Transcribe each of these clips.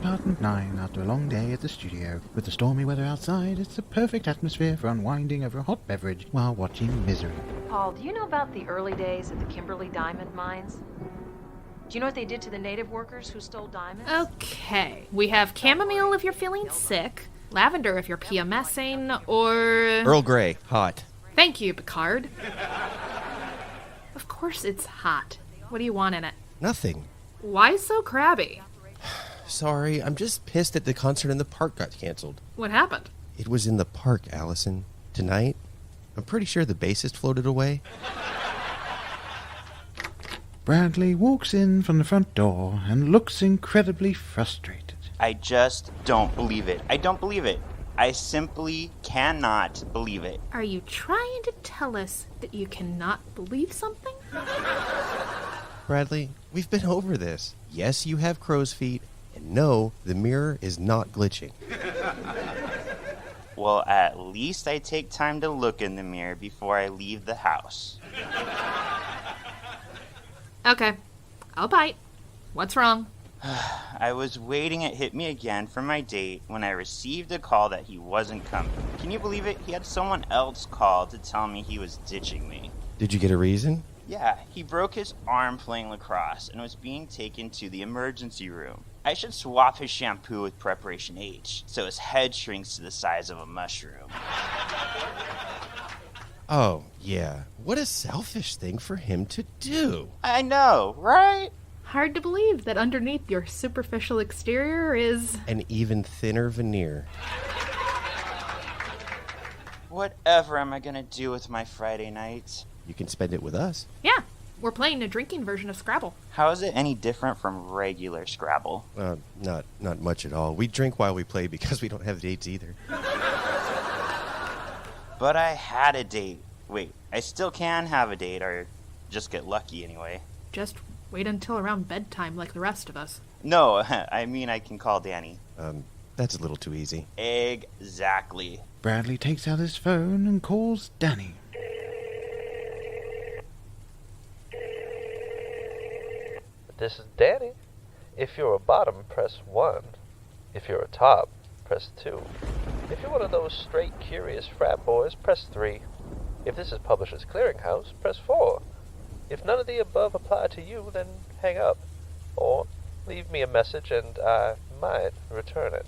Apartment 9 after a long day at the studio. With the stormy weather outside, it's the perfect atmosphere for unwinding over a hot beverage while watching Misery. Paul, do you know about the early days of the Kimberley diamond mines? Do you know what they did to the native workers who stole diamonds? Okay, we have chamomile if you're feeling sick, lavender if you're PMSing, or... Earl Grey, hot. Thank you, Picard. Of course it's hot. What do you want in it? Nothing. Why so crabby? Sorry, I'm just pissed that the concert in the park got canceled. What happened? It was in the park, Allison. Tonight, I'm pretty sure the bassist floated away. Bradley walks in from the front door and looks incredibly frustrated. I just don't believe it. I don't believe it. I simply cannot believe it. Are you trying to tell us that you cannot believe something? Bradley, we've been over this. Yes, you have crow's feet, and no, the mirror is not glitching. Well, at least I take time to look in the mirror before I leave the house. Okay, I'll bite. What's wrong? I was waiting it hit me again for my date when I received a call that he wasn't coming. Can you believe it? He had someone else call to tell me he was ditching me. Did you get a reason? Yeah, he broke his arm playing lacrosse and was being taken to the emergency room. I should swap his shampoo with Preparation H so his head shrinks to the size of a mushroom. Oh, yeah. What a selfish thing for him to do. I know, right? Hard to believe that underneath your superficial exterior is... An even thinner veneer. Whatever am I gonna do with my Friday nights? You can spend it with us. Yeah, we're playing a drinking version of Scrabble. How is it any different from regular Scrabble? Not much at all. We drink while we play because we don't have dates either. But I had a date. Wait, I still can have a date, or just get lucky anyway. Just wait until around bedtime like the rest of us. No, I mean I can call Danny. That's a little too easy. Exactly. Bradley takes out his phone and calls Danny. This is Danny. If you're a bottom, press 1. If you're a top, press 2. If you're one of those straight curious frat boys, press 3. If this is Publishers Clearinghouse, press 4. If none of the above apply to you, then hang up. Or leave me a message and I might return it.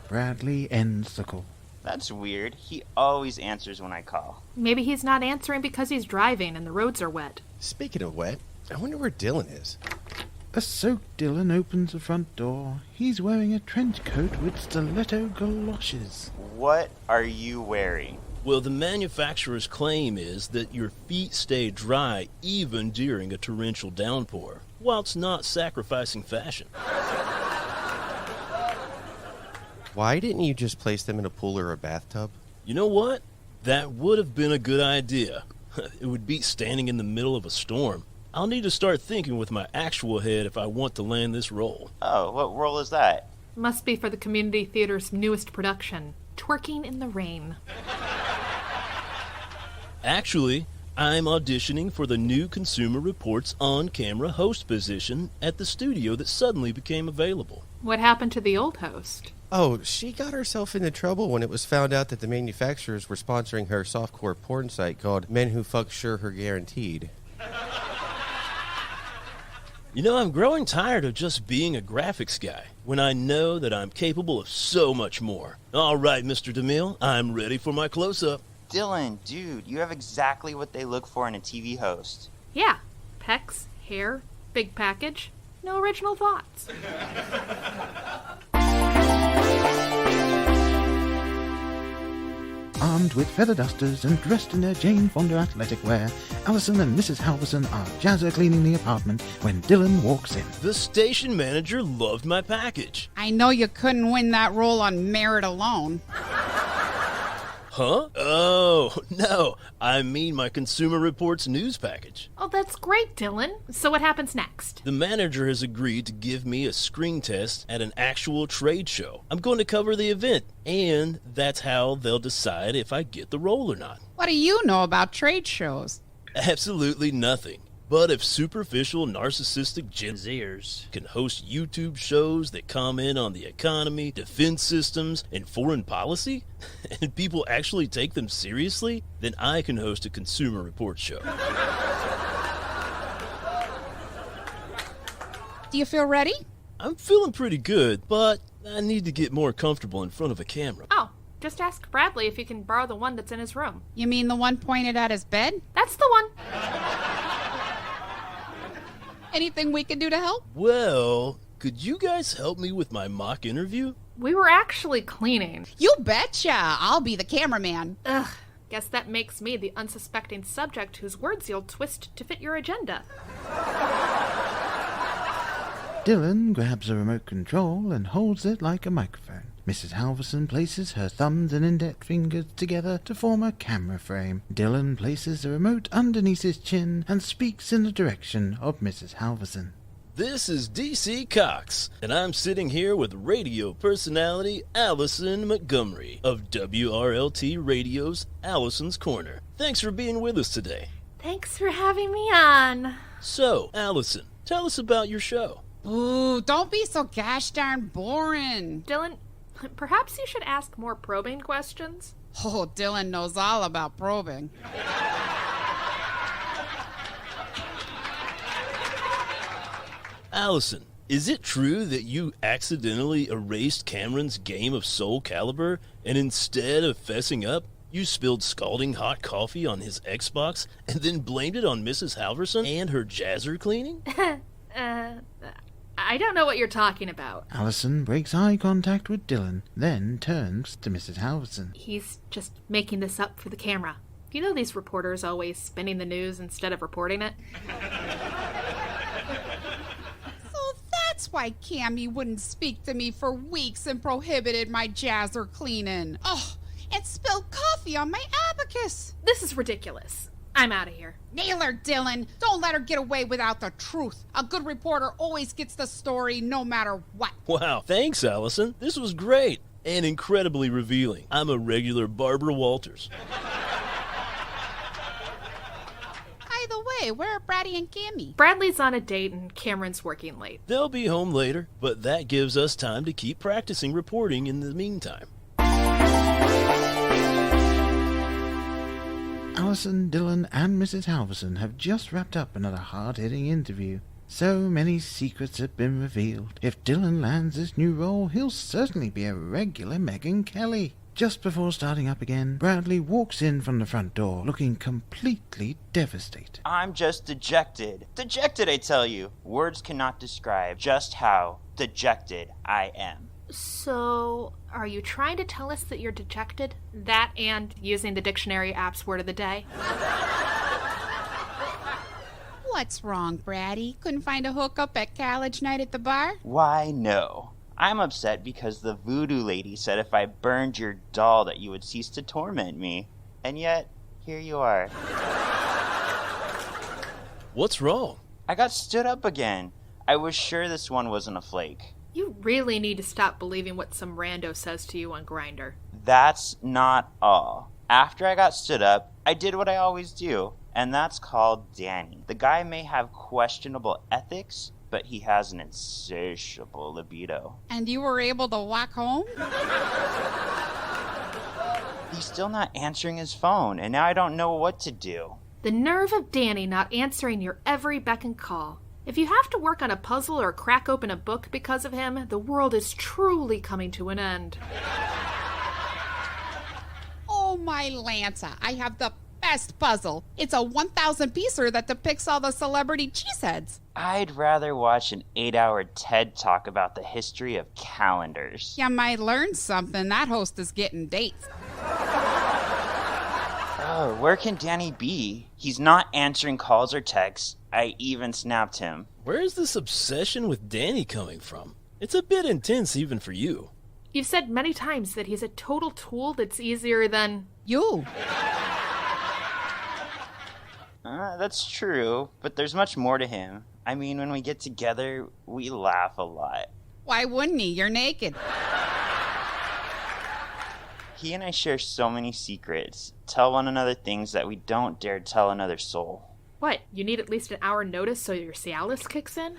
Bradley ends the call. That's weird. He always answers when I call. Maybe he's not answering because he's driving and the roads are wet. Speaking of wet, I wonder where Dylan is. A soaked Dylan opens the front door. He's wearing a trench coat with stiletto galoshes. What are you wearing? Well, the manufacturer's claim is that your feet stay dry even during a torrential downpour, whilst not sacrificing fashion. Why didn't you just place them in a pool or a bathtub? You know what? That would have been a good idea. It would beat standing in the middle of a storm. I'll need to start thinking with my actual head if I want to land this role. Oh, what role is that? Must be for the Community Theater's newest production, Twerking in the Rain. Actually, I'm auditioning for the new Consumer Reports on-camera host position at the studio that suddenly became available. What happened to the old host? Oh, she got herself into trouble when it was found out that the manufacturers were sponsoring her softcore porn site called Men Who Fuck Sure Her Guaranteed. You know, I'm growing tired of just being a graphics guy when I know that I'm capable of so much more. All right, Mr. DeMille, I'm ready for my close-up. Dylan, dude, you have exactly what they look for in a TV host. Yeah, pecs, hair, big package, no original thoughts. Armed with feather dusters and dressed in their Jane Fonda athletic wear, Allison and Mrs. Halverson are jazzer cleaning the apartment when Dylan walks in. The station manager loved my package. I know you couldn't win that role on merit alone. Huh? Oh, no. I mean my Consumer Reports news package. Oh, that's great, Dylan. So what happens next? The manager has agreed to give me a screen test at an actual trade show. I'm going to cover the event, and that's how they'll decide if I get the role or not. What do you know about trade shows? Absolutely nothing. But if superficial, narcissistic Gen Zers can host YouTube shows that comment on the economy, defense systems, and foreign policy, and people actually take them seriously, then I can host a Consumer Report show. Do you feel ready? I'm feeling pretty good, but I need to get more comfortable in front of a camera. Oh, just ask Bradley if he can borrow the one that's in his room. You mean the one pointed at his bed? That's the one. Anything we can do to help? Well, could you guys help me with my mock interview? We were actually cleaning. You betcha. I'll be the cameraman. Ugh, guess that makes me the unsuspecting subject whose words you'll twist to fit your agenda. Dylan grabs a remote control and holds it like a microphone. Mrs. Halverson places her thumbs and index fingers together to form a camera frame. Dylan places the remote underneath his chin and speaks in the direction of Mrs. Halverson. This is DC Cox, and I'm sitting here with radio personality Allison Montgomery of WRLT Radio's Allison's Corner. Thanks for being with us today. Thanks for having me on. So, Allison, tell us about your show. Ooh, don't be so gosh darn boring. Dylan, perhaps you should ask more probing questions. Oh, Dylan knows all about probing. Allison, is it true that you accidentally erased Cameron's game of Soul Calibur, and instead of fessing up, you spilled scalding hot coffee on his Xbox and then blamed it on Mrs. Halverson and her jazzer cleaning? I don't know what you're talking about. Allison breaks eye contact with Dylan, then turns to Mrs. Halverson. He's just making this up for the camera. You know these reporters always spinning the news instead of reporting it? So that's why Cammy wouldn't speak to me for weeks and prohibited my jazzer cleaning. Oh, and spilled coffee on my abacus. This is ridiculous. I'm out of here. Nail her, Dylan. Don't let her get away without the truth. A good reporter always gets the story no matter what. Wow, thanks, Allison. This was great and incredibly revealing. I'm a regular Barbara Walters. By the way, where are Braddy and Cammy? Bradley's on a date and Cameron's working late. They'll be home later, but that gives us time to keep practicing reporting in the meantime. Allison, Dylan, and Mrs. Halverson have just wrapped up another hard-hitting interview. So many secrets have been revealed. If Dylan lands this new role, he'll certainly be a regular Megyn Kelly. Just before starting up again, Bradley walks in from the front door, looking completely devastated. I'm just dejected. Dejected, I tell you. Words cannot describe just how dejected I am. So, are you trying to tell us that you're dejected? That and using the dictionary app's word of the day? What's wrong, Braddy? Couldn't find a hookup at college night at the bar? Why, no. I'm upset because the voodoo lady said if I burned your doll that you would cease to torment me. And yet, here you are. What's wrong? I got stood up again. I was sure this one wasn't a flake. You really need to stop believing what some rando says to you on Grindr. That's not all. After I got stood up, I did what I always do, and that's called Danny. The guy may have questionable ethics, but he has an insatiable libido. And you were able to walk home? He's still not answering his phone, and now I don't know what to do. The nerve of Danny not answering your every beck and call. If you have to work on a puzzle or crack open a book because of him, the world is truly coming to an end. Oh, my Lanza, I have the best puzzle. It's a 1,000-piecer that depicts all the celebrity cheeseheads. I'd rather watch an 8-hour TED Talk about the history of calendars. You might learn something. That host is getting dates. Oh, where can Danny be? He's not answering calls or texts. I even snapped him. Where is this obsession with Danny coming from? It's a bit intense even for you. You've said many times that he's a total tool that's easier than... You. That's true, but there's much more to him. I mean, when we get together, we laugh a lot. Why wouldn't he? You're naked. He and I share so many secrets, tell one another things that we don't dare tell another soul. What, you need at least an hour notice so your Cialis kicks in?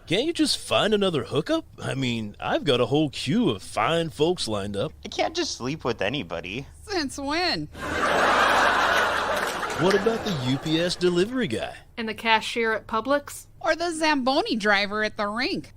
Can't you just find another hookup? I mean, I've got a whole queue of fine folks lined up. I can't just sleep with anybody. Since when? What about the UPS delivery guy? And the cashier at Publix? Or the Zamboni driver at the rink?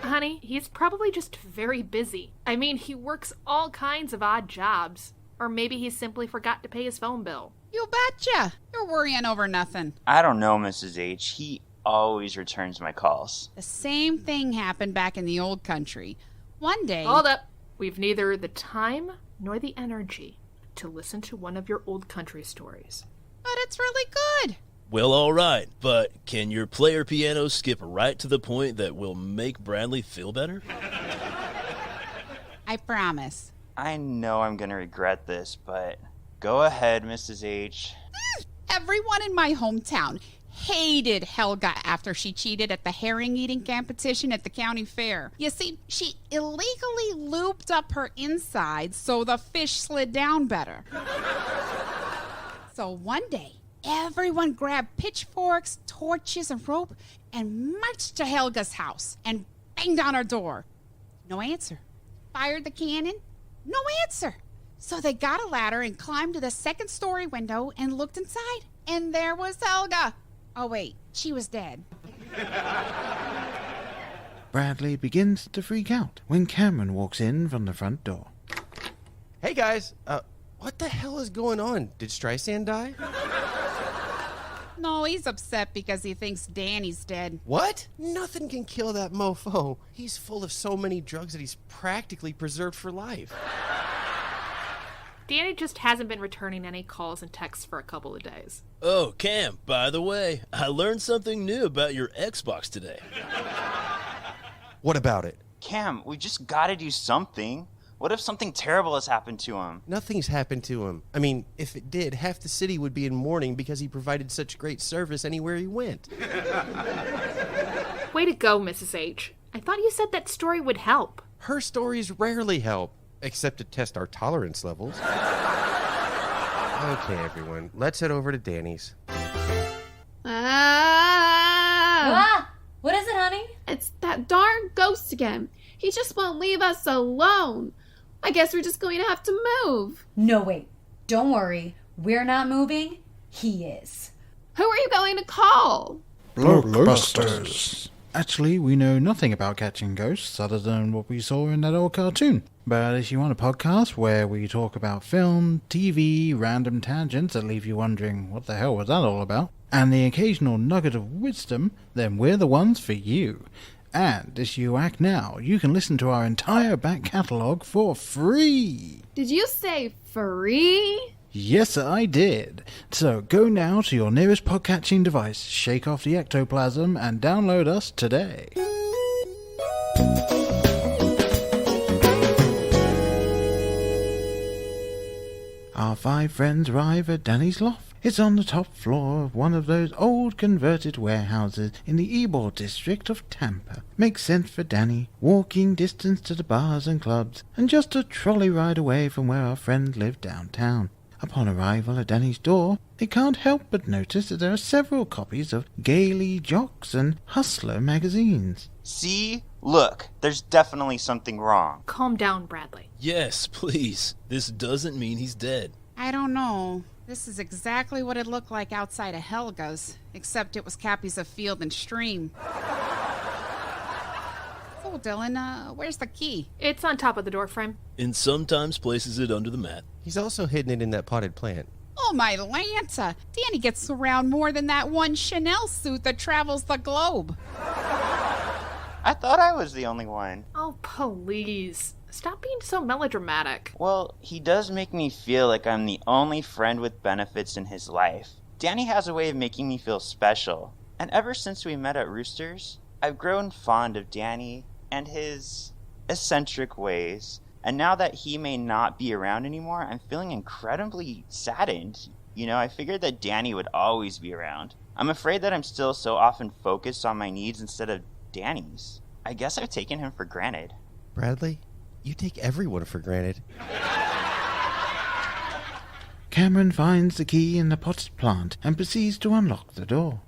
Honey, he's probably just very busy. I mean, he works all kinds of odd jobs. Or maybe he simply forgot to pay his phone bill. You betcha. You're worrying over nothing. I don't know, Mrs. H. He always returns my calls. The same thing happened back in the old country. One day... Hold up. We've neither the time nor the energy to listen to one of your old country stories. But it's really good. Well, all right, but can your player piano skip right to the point that will make Bradley feel better? I promise. I know I'm gonna regret this, but go ahead, Mrs. H. Everyone in my hometown hated Helga after she cheated at the herring eating competition at the county fair. You see, she illegally lubed up her insides so the fish slid down better. So one day, everyone grabbed pitchforks, torches, and rope and marched to Helga's house and banged on her door. No answer. Fired the cannon. No answer. So they got a ladder and climbed to the second-story window and looked inside. And there was Helga. Oh, wait, she was dead. Bradley begins to freak out when Cameron walks in from the front door. Hey guys, what the hell is going on? Did Streisand die? No, he's upset because he thinks Danny's dead. What? Nothing can kill that mofo. He's full of so many drugs that he's practically preserved for life. Danny just hasn't been returning any calls and texts for a couple of days. Oh, Cam, by the way, I learned something new about your Xbox today. What about it? Cam, we just gotta do something. What if something terrible has happened to him? Nothing's happened to him. I mean, if it did, half the city would be in mourning because he provided such great service anywhere he went. Way to go, Mrs. H. I thought you said that story would help. Her stories rarely help, except to test our tolerance levels. Okay, everyone, let's head over to Danny's. Ah! What is it, honey? It's that darn ghost again. He just won't leave us alone. I guess we're just going to have to move. No, wait. Don't worry. We're not moving. He is. Who are you going to call? Blockbusters. Actually, we know nothing about catching ghosts other than what we saw in that old cartoon. But if you want a podcast where we talk about film, TV, random tangents that leave you wondering what the hell was that all about, and the occasional nugget of wisdom, then we're the ones for you. And as you act now, you can listen to our entire back catalogue for free. Did you say free? Yes, I did. So go now to your nearest podcatching device, shake off the ectoplasm, and download us today. Our 5 friends arrive at Danny's loft. It's on the top floor of one of those old converted warehouses in the Ybor district of Tampa. Makes sense for Danny, walking distance to the bars and clubs, and just a trolley ride away from where our friends live downtown. Upon arrival at Danny's door, they can't help but notice that there are several copies of Gaily Jocks and Hustler magazines. See? Look, there's definitely something wrong. Calm down, Bradley. Yes, please. This doesn't mean he's dead. I don't know. This is exactly what it looked like outside of Helga's, except it was copies of Field and Stream. Oh, Dylan, where's the key? It's on top of the door frame. And sometimes places it under the mat. He's also hidden it in that potted plant. Oh, my Lanta! Danny gets around more than that one Chanel suit that travels the globe. I thought I was the only one. Oh, please. Stop being so melodramatic. Well, he does make me feel like I'm the only friend with benefits in his life. Danny has a way of making me feel special. And ever since we met at Roosters, I've grown fond of Danny and his eccentric ways. And now that he may not be around anymore, I'm feeling incredibly saddened. You know, I figured that Danny would always be around. I'm afraid that I'm still so often focused on my needs instead of Danny's. I guess I've taken him for granted. Bradley, you take everyone for granted. Cameron finds the key in the potted plant and proceeds to unlock the door.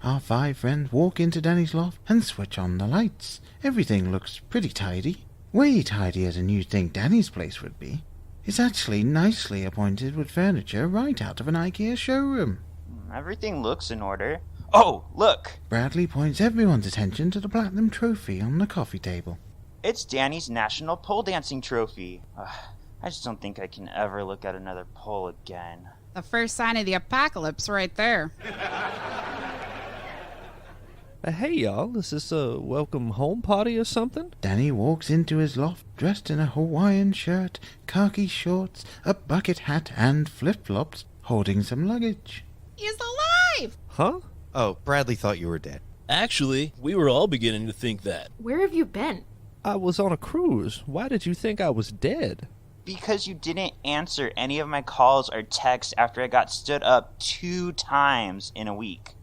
Our 5 friends walk into Danny's loft and switch on the lights. Everything looks pretty tidy. Way tidier than you'd think Danny's place would be. It's actually nicely appointed with furniture right out of an IKEA showroom. Everything looks in order. Oh, look! Bradley points everyone's attention to the platinum trophy on the coffee table. It's Danny's national pole dancing trophy. I just don't think I can ever look at another pole again. The first sign of the apocalypse right there. Hey, y'all, is this a welcome home party or something? Danny walks into his loft dressed in a Hawaiian shirt, khaki shorts, a bucket hat, and flip-flops, holding some luggage. He's alive! Huh? Oh, Bradley thought you were dead. Actually, we were all beginning to think that. Where have you been? I was on a cruise. Why did you think I was dead? Because you didn't answer any of my calls or texts after I got stood up 2 times in a week.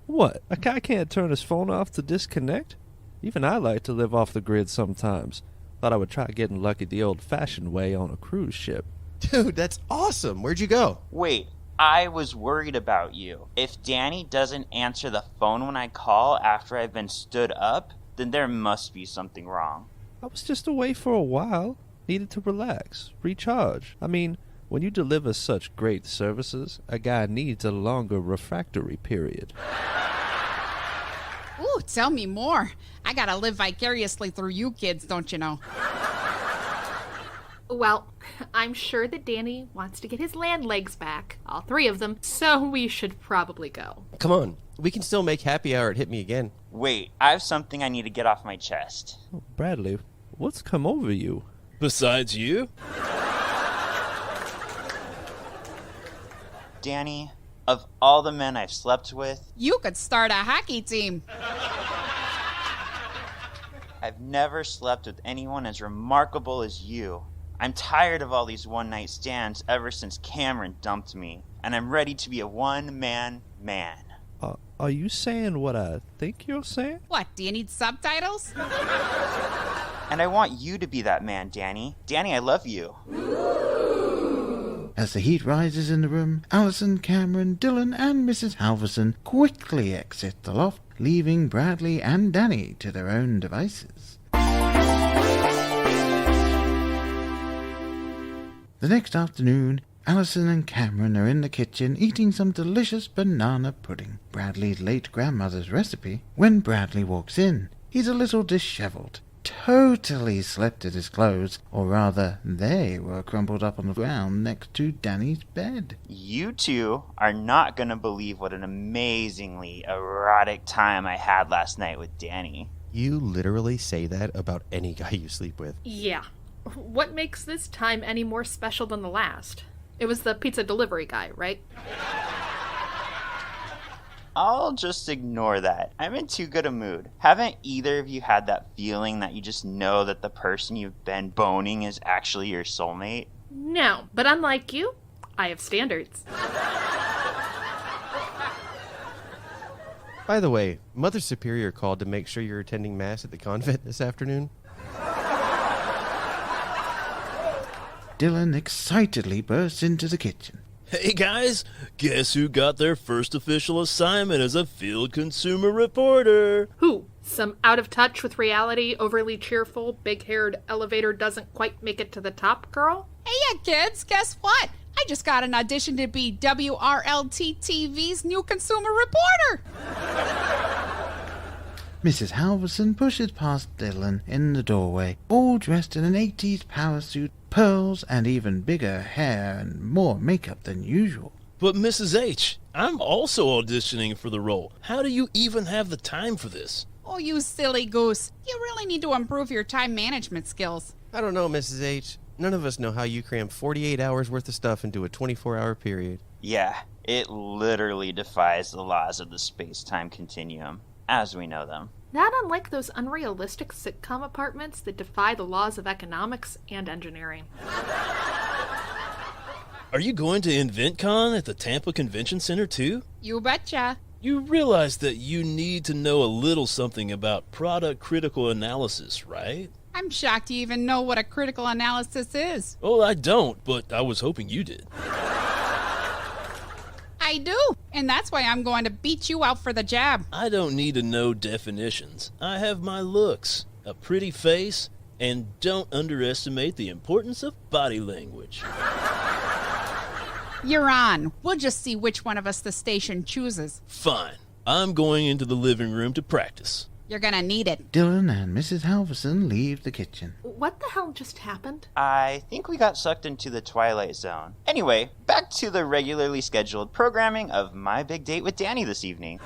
What? A guy can't turn his phone off to disconnect? Even I like to live off the grid sometimes. Thought I would try getting lucky the old-fashioned way on a cruise ship. Dude, that's awesome. Where'd you go? Wait, I was worried about you. If Danny doesn't answer the phone when I call after I've been stood up, then there must be something wrong. I was just away for a while. Needed to relax, recharge. I mean, when you deliver such great services, a guy needs a longer refractory period. Ooh, tell me more. I gotta live vicariously through you kids, don't you know? Well, I'm sure that Danny wants to get his land legs back, all 3 of them, so we should probably go. Come on. We can still make happy hour at Hit Me Again. Wait, I have something I need to get off my chest. Oh, Bradley, what's come over you? Besides you? Danny, of all the men I've slept with, You could start a hockey team. I've never slept with anyone as remarkable as you. I'm tired of all these one-night stands ever since Cameron dumped me, and I'm ready to be a one-man man. Are you saying what I think you're saying? What, do you need subtitles? And I want you to be that man, Danny. Danny, I love you. As the heat rises in the room, Allison, Cameron, Dylan, and Mrs. Halverson quickly exit the loft, leaving Bradley and Danny to their own devices. The next afternoon, Allison and Cameron are in the kitchen eating some delicious banana pudding, Bradley's late grandmother's recipe, when Bradley walks in. He's a little disheveled, totally slept at his clothes, or rather, they were crumpled up on the ground next to Danny's bed. You two are not going to believe what an amazingly erotic time I had last night with Danny. You literally say that about any guy you sleep with. Yeah. What makes this time any more special than the last? It was the pizza delivery guy, right? I'll just ignore that. I'm in too good a mood. Haven't either of you had that feeling that you just know that the person you've been boning is actually your soulmate? No, but unlike you, I have standards. By the way, Mother Superior called to make sure you're attending Mass at the convent this afternoon. Dylan excitedly bursts into the kitchen. Hey guys, guess who got their first official assignment as a field consumer reporter? Who? Some out of touch with reality, overly cheerful, big-haired elevator doesn't quite make it to the top girl? Hey, yeah, kids, guess what? I just got an audition to be WRLT TV's new consumer reporter. Mrs. Halverson pushes past Dylan in the doorway, all dressed in an 80s power suit, pearls, and even bigger hair and more makeup than usual. But Mrs. H, I'm also auditioning for the role. How do you even have the time for this? Oh, you silly goose. You really need to improve your time management skills. I don't know, Mrs. H. None of us know how you cram 48 hours worth of stuff into a 24-hour period. Yeah, it literally defies the laws of the space-time continuum, as we know them. Not unlike those unrealistic sitcom apartments that defy the laws of economics and engineering. Are you going to InventCon at the Tampa Convention Center too? You betcha. You realize that you need to know a little something about product critical analysis, right? I'm shocked you even know what a critical analysis is. Oh, I don't, but I was hoping you did. I do, and that's why I'm going to beat you out for the job. I don't need to know definitions. I have my looks, a pretty face, and don't underestimate the importance of body language. You're on. We'll just see which one of us the station chooses. Fine. I'm going into the living room to practice. You're gonna need it. Dylan and Mrs. Halverson leave the kitchen. What the hell just happened? I think we got sucked into the Twilight Zone. Anyway, back to the regularly scheduled programming of My Big Date with Danny this evening.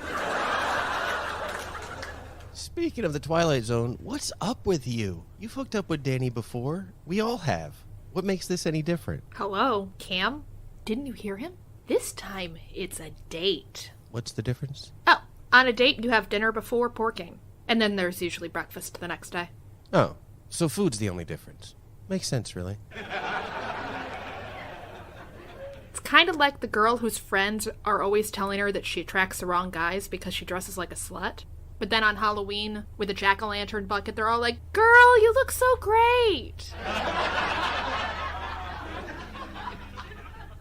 Speaking of the Twilight Zone, what's up with you? You've hooked up with Danny before. We all have. What makes this any different? Hello, Cam? Didn't you hear him? This time, it's a date. What's the difference? Oh, on a date, you have dinner before porking. And then there's usually breakfast the next day. Oh, so food's the only difference. Makes sense, really. It's kind of like the girl whose friends are always telling her that she attracts the wrong guys because she dresses like a slut. But then on Halloween, with a jack-o'-lantern bucket, they're all like, "Girl, you look so great!"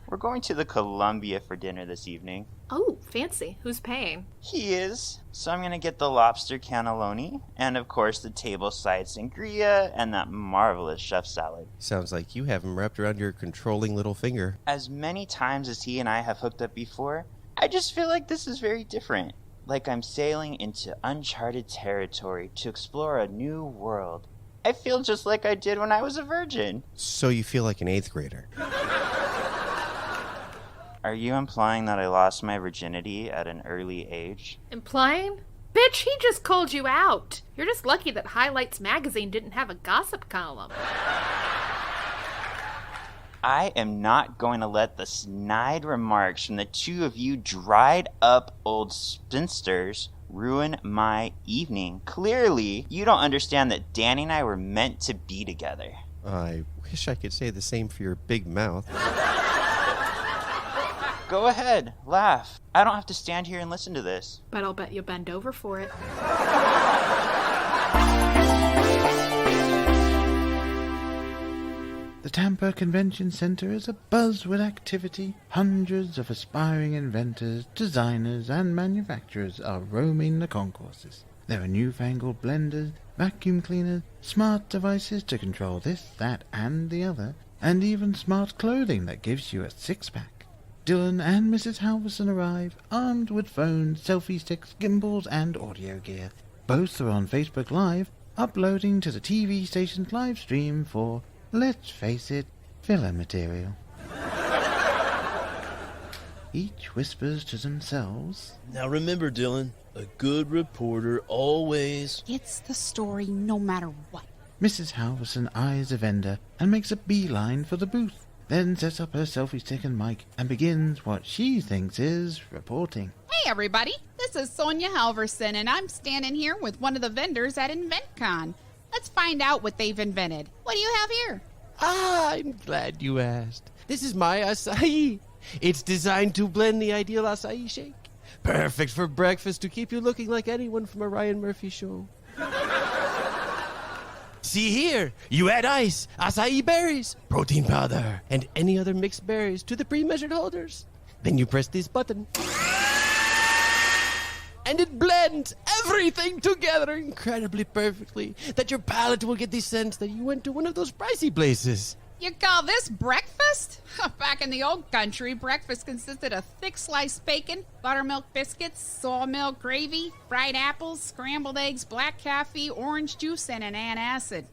We're going to the Columbia for dinner this evening. Oh, fancy. Who's paying? He is. So I'm going to get the lobster cannelloni, and of course the table-side sangria, and that marvelous chef salad. Sounds like you have him wrapped around your controlling little finger. As many times as he and I have hooked up before, I just feel like this is very different. Like I'm sailing into uncharted territory to explore a new world. I feel just like I did when I was a virgin. So you feel like an 8th grader. Are you implying that I lost my virginity at an early age? Implying? Bitch, he just called you out. You're just lucky that Highlights magazine didn't have a gossip column. I am not going to let the snide remarks from the two of you dried up old spinsters ruin my evening. Clearly, you don't understand that Danny and I were meant to be together. I wish I could say the same for your big mouth. Go ahead, laugh. I don't have to stand here and listen to this. But I'll bet you'll bend over for it. The Tampa Convention Center is abuzz with activity. Hundreds of aspiring inventors, designers, and manufacturers are roaming the concourses. There are newfangled blenders, vacuum cleaners, smart devices to control this, that, and the other, and even smart clothing that gives you a six-pack. Dylan and Mrs. Halverson arrive, armed with phones, selfie sticks, gimbals, and audio gear. Both are on Facebook Live, uploading to the TV station's live stream for, let's face it, filler material. Each whispers to themselves, Now remember, Dylan, a good reporter always... It's the story no matter what. Mrs. Halverson eyes the vendor and makes a beeline for the booth, then sets up her selfie stick and mic and begins what she thinks is reporting. Hey everybody, this is Sonia Halverson, and I'm standing here with one of the vendors at InventCon. Let's find out what they've invented. What do you have here? I'm glad you asked. This is my acai. It's designed to blend the ideal acai shake. Perfect for breakfast to keep you looking like anyone from a Ryan Murphy show. See here, you add ice, acai berries, protein powder, and any other mixed berries to the pre-measured holders. Then you press this button. And it blends everything together incredibly perfectly that your palate will get the sense that you went to one of those pricey places. You call this breakfast? Back in the old country, breakfast consisted of thick sliced bacon, buttermilk biscuits, sawmill gravy, fried apples, scrambled eggs, black coffee, orange juice, and an antacid.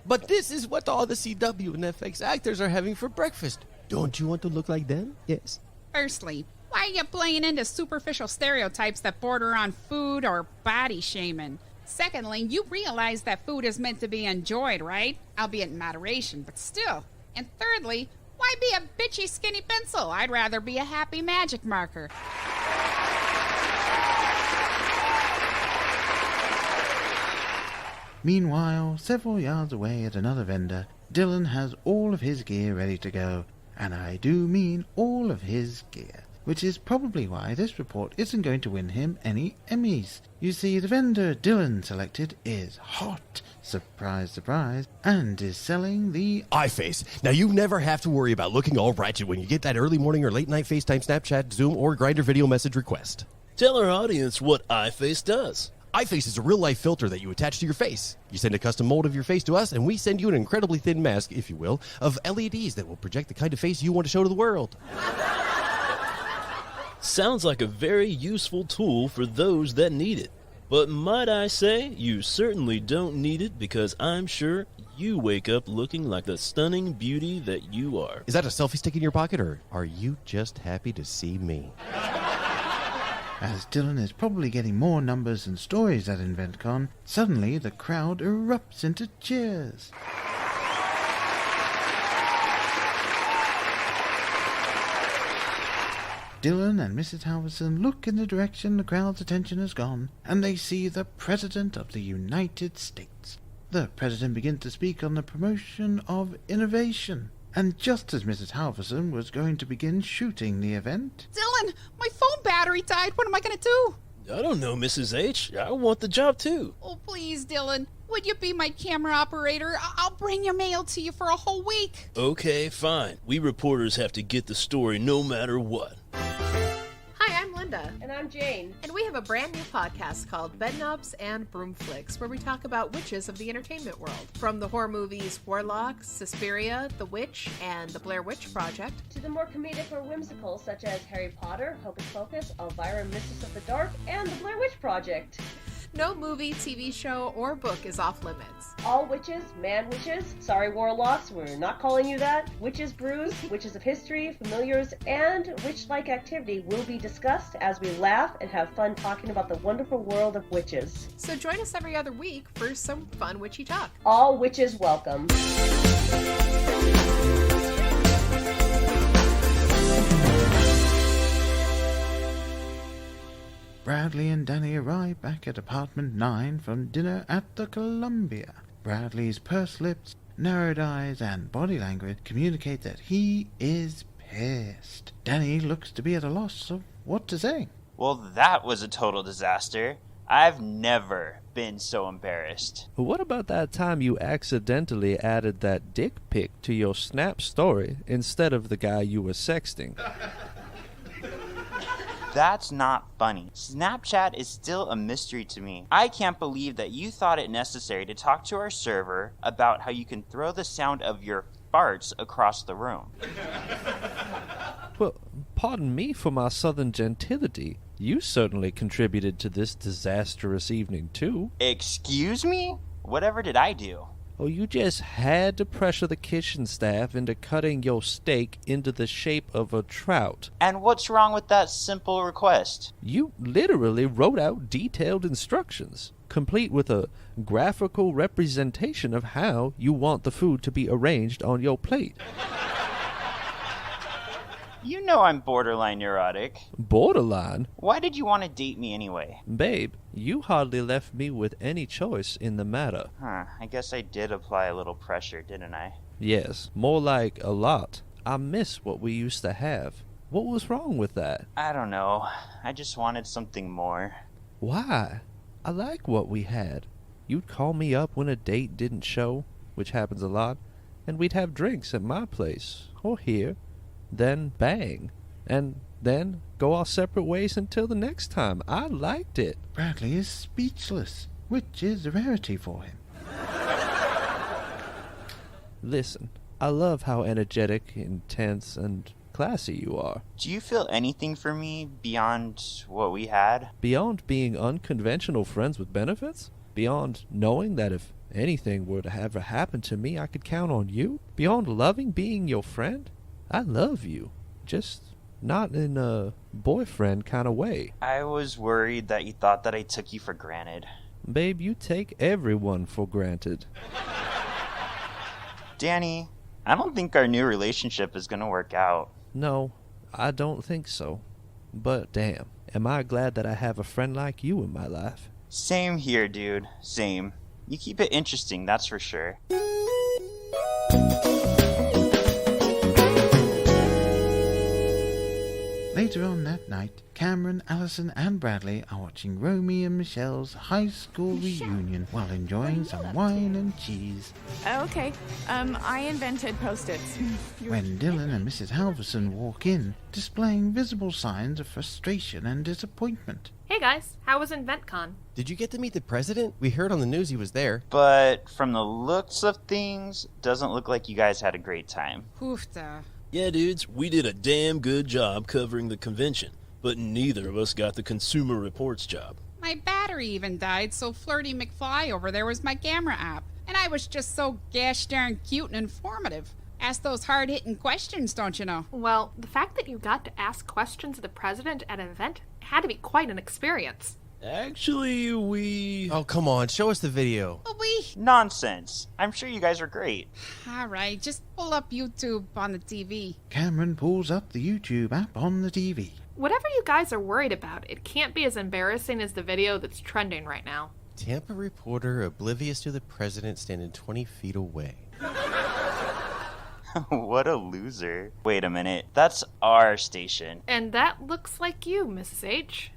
But this is what all the CW and FX actors are having for breakfast. Don't you want to look like them? Yes. Firstly, why are you playing into superficial stereotypes that border on food or body shaming? Secondly, you realize that food is meant to be enjoyed, right? Albeit in moderation, but still. And thirdly, why be a bitchy skinny pencil? I'd rather be a happy magic marker. Meanwhile, several yards away at another vendor, Dylan has all of his gear ready to go. And I do mean all of his gear. which is probably why this report isn't going to win him any Emmys. You see, the vendor Dylan selected is hot, surprise, surprise, and is selling the iFace. Now you never have to worry about looking all ratchet when you get that early morning or late night FaceTime, Snapchat, Zoom, or Grindr video message request. Tell our audience what iFace does. iFace is a real-life filter that you attach to your face. You send a custom mold of your face to us, and we send you an incredibly thin mask, if you will, of LEDs that will project the kind of face you want to show to the world. Sounds like a very useful tool for those that need it. But might I say, you certainly don't need it, because I'm sure you wake up looking like the stunning beauty that you are. Is that a selfie stick in your pocket, or are you just happy to see me? As Dylan is probably getting more numbers and stories at InventCon, suddenly the crowd erupts into cheers. Dylan and Mrs. Halverson look in the direction the crowd's attention has gone, and they see the President of the United States. The President begins to speak on the promotion of innovation, and just as Mrs. Halverson was going to begin shooting the event... Dylan, my phone battery died. What am I going to do? I don't know, Mrs. H. I want the job, too. Oh, please, Dylan. Would you be my camera operator? I'll bring your mail to you for a whole week. Okay, fine. We reporters have to get the story no matter what. Hi, I'm Linda. And I'm Jane. And we have a brand new podcast called Bedknobs and Broomflicks, where we talk about witches of the entertainment world. From the horror movies Warlock, Suspiria, The Witch, and The Blair Witch Project, to the more comedic or whimsical, such as Harry Potter, Hocus Pocus, Elvira, Mistress of the Dark, and The Blair Witch Project. No movie, TV show, or book is off limits. All witches, man witches, sorry warlocks, we're not calling you that, witches brews, witches of history, familiars, and witch-like activity will be discussed as we laugh and have fun talking about the wonderful world of witches. So join us every other week for some fun witchy talk. All witches welcome. Bradley and Danny arrive back at apartment 9 from dinner at the Columbia. Bradley's pursed lips, narrowed eyes, and body language communicate that he is pissed. Danny looks to be at a loss of what to say. Well, that was a total disaster. I've never been so embarrassed. What about that time you accidentally added that dick pic to your Snap story instead of the guy you were sexting? That's not funny. Snapchat is still a mystery to me. I can't believe that you thought it necessary to talk to our server about how you can throw the sound of your farts across the room. Well, pardon me for my southern gentility. You certainly contributed to this disastrous evening, too. Excuse me? Whatever did I do? Oh, you just had to pressure the kitchen staff into cutting your steak into the shape of a trout. And what's wrong with that simple request? You literally wrote out detailed instructions, complete with a graphical representation of how you want the food to be arranged on your plate. You know I'm borderline neurotic. Borderline? Why did you want to date me anyway? Babe, you hardly left me with any choice in the matter. I guess I did apply a little pressure, didn't I? Yes, more like a lot. I miss what we used to have. What was wrong with that? I don't know. I just wanted something more. Why? I like what we had. You'd call me up when a date didn't show, which happens a lot, and we'd have drinks at my place, or here. Then bang, and then go our separate ways until the next time. I liked it. Bradley is speechless, which is a rarity for him. Listen, I love how energetic, intense, and classy you are. Do you feel anything for me beyond what we had? Beyond being unconventional friends with benefits? Beyond knowing that if anything were to ever happen to me, I could count on you? Beyond loving being your friend? I love you, just not in a boyfriend kind of way. I was worried that you thought that I took you for granted. Babe, you take everyone for granted. Danny, I don't think our new relationship is gonna work out. No, I don't think so. But damn, am I glad that I have a friend like you in my life. Same here, dude. Same. You keep it interesting, that's for sure. Later on that night, Cameron, Allison, and Bradley are watching Romy and Michelle's high school reunion while enjoying some wine and cheese. Okay, I invented Post-its. When Dylan and Mrs. Halverson walk in, displaying visible signs of frustration and disappointment. Hey guys, how was InventCon? Did you get to meet the president? We heard on the news he was there. But from the looks of things, doesn't look like you guys had a great time. Hoofda. Yeah, dudes, we did a damn good job covering the convention, but neither of us got the Consumer Reports job. My battery even died, so Flirty McFly over there was my camera app. And I was just so gosh darn cute and informative. Ask those hard-hitting questions, don't you know? Well, the fact that you got to ask questions of the president at an event had to be quite an experience. Actually, we... Oh, come on, show us the video. Nonsense. I'm sure you guys are great. All right, just pull up YouTube on the TV. Cameron pulls up the YouTube app on the TV. Whatever you guys are worried about, it can't be as embarrassing as the video that's trending right now. Tampa reporter oblivious to the president standing 20 feet away. What a loser. Wait a minute. That's our station. And that looks like you, Mrs. H.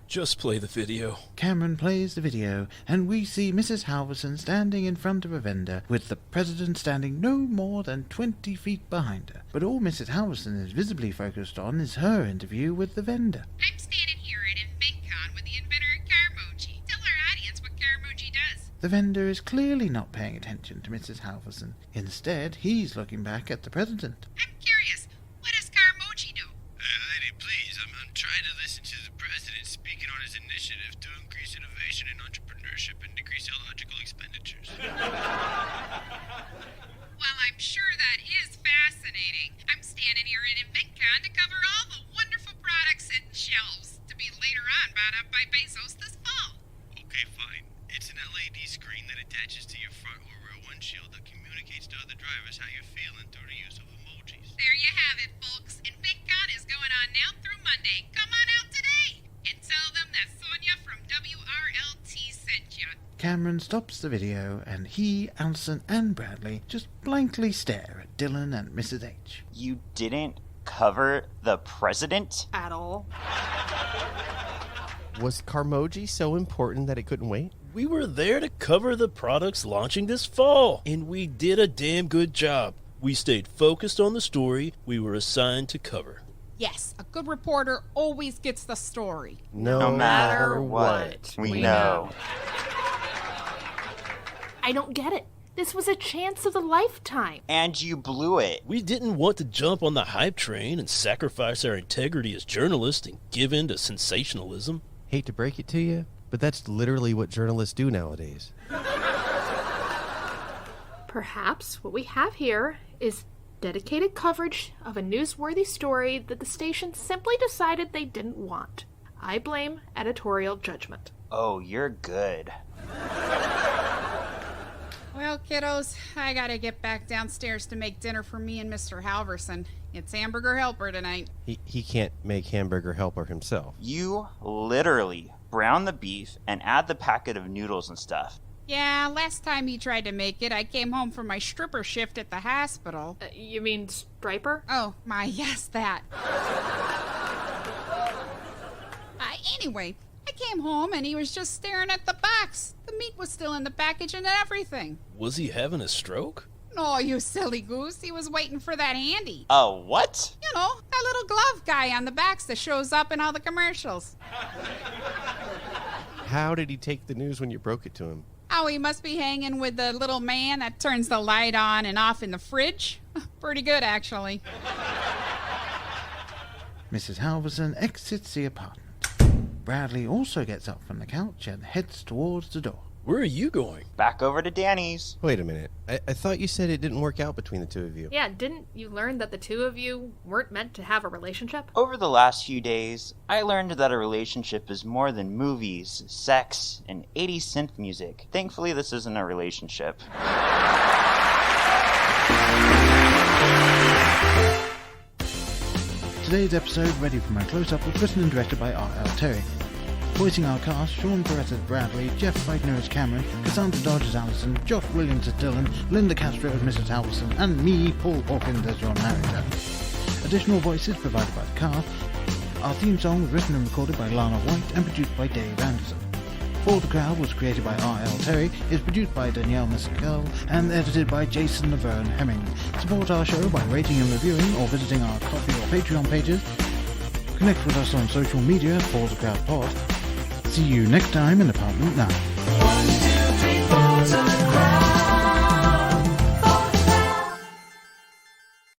Just play the video. Cameron plays the video, and we see Mrs. Halverson standing in front of a vendor, with the president standing no more than 20 feet behind her. But all Mrs. Halverson is visibly focused on is her interview with the vendor. I'm standing here at InventCon with the inventor of Carmoji. Tell our audience what Carmoji does. The vendor is clearly not paying attention to Mrs. Halverson. Instead, he's looking back at the president. I'm curious, what does Carmoji do? Lady, please, I'm trying to listen to the president speaking on his initiative to increase innovation and entrepreneurship and decrease illogical expenditures. Well, I'm sure that is fascinating. I'm standing here at InventCon to cover all the wonderful products and shelves to be later on bought up by Bezos this fall. Okay, fine. It's an LED screen that attaches to your front or rear windshield that communicates to other drivers how you're feeling through the use of emojis. There you have it, folks. InventCon is going on now through Monday. Come on out today and tell them that Sonia from WRLT sent you. Cameron stops the video, and he, Allison, and Bradley just blankly stare at Dylan and Mrs. H. You didn't cover the president? At all. Was Carmoji so important that it couldn't wait? We were there to cover the products launching this fall, and we did a damn good job. We stayed focused on the story we were assigned to cover. Yes, a good reporter always gets the story. No matter what, we know. I don't get it. This was a chance of a lifetime. And you blew it. We didn't want to jump on the hype train and sacrifice our integrity as journalists and give in to sensationalism. Hate to break it to you, but that's literally what journalists do nowadays. Perhaps what we have here is dedicated coverage of a newsworthy story that the station simply decided they didn't want. I blame editorial judgment. Oh, you're good. Well, kiddos, I gotta get back downstairs to make dinner for me and Mr. Halverson. It's hamburger helper tonight. He can't make hamburger helper himself. You literally brown the beef and add the packet of noodles and stuff. Yeah, last time he tried to make it, I came home from my stripper shift at the hospital. You mean striper? Oh, my, yes, that. Anyway, I came home and he was just staring at the box. The meat was still in the package and everything. Was he having a stroke? No, you silly goose. He was waiting for that handy. What? You know, that little glove guy on the backs that shows up in all the commercials. How did he take the news when you broke it to him? Oh, he must be hanging with the little man that turns the light on and off in the fridge. Pretty good, actually. Mrs. Halverson exits the apartment. Bradley also gets up from the couch and heads towards the door. Where are you going? Back over to Danny's. Wait a minute. I thought you said it didn't work out between the two of you. Yeah, didn't you learn that the two of you weren't meant to have a relationship? Over the last few days, I learned that a relationship is more than movies, sex, and 80s synth music. Thankfully, this isn't a relationship. Today's episode, Ready for My Closeup, was written and directed by R.L. Terry. Voicing our cast: Sean Perez as Bradley, Jeff Feitner as Cameron, Cassandra Dodge as Allison, Josh Williams as Dylan, Linda Castro as Mrs. Halverson, and me, Paul Hawkins, as your narrator. Additional voices provided by the cast. Our theme song was written and recorded by Lana White and produced by Dave Anderson. For the Crowd was created by R.L. Terry, is produced by Danielle Mescal, and edited by Jason Laverne Hemming. Support our show by rating and reviewing or visiting our Ko-fi or Patreon pages. Connect with us on social media at For the Crowd Pod. See you next time in Apartment 9.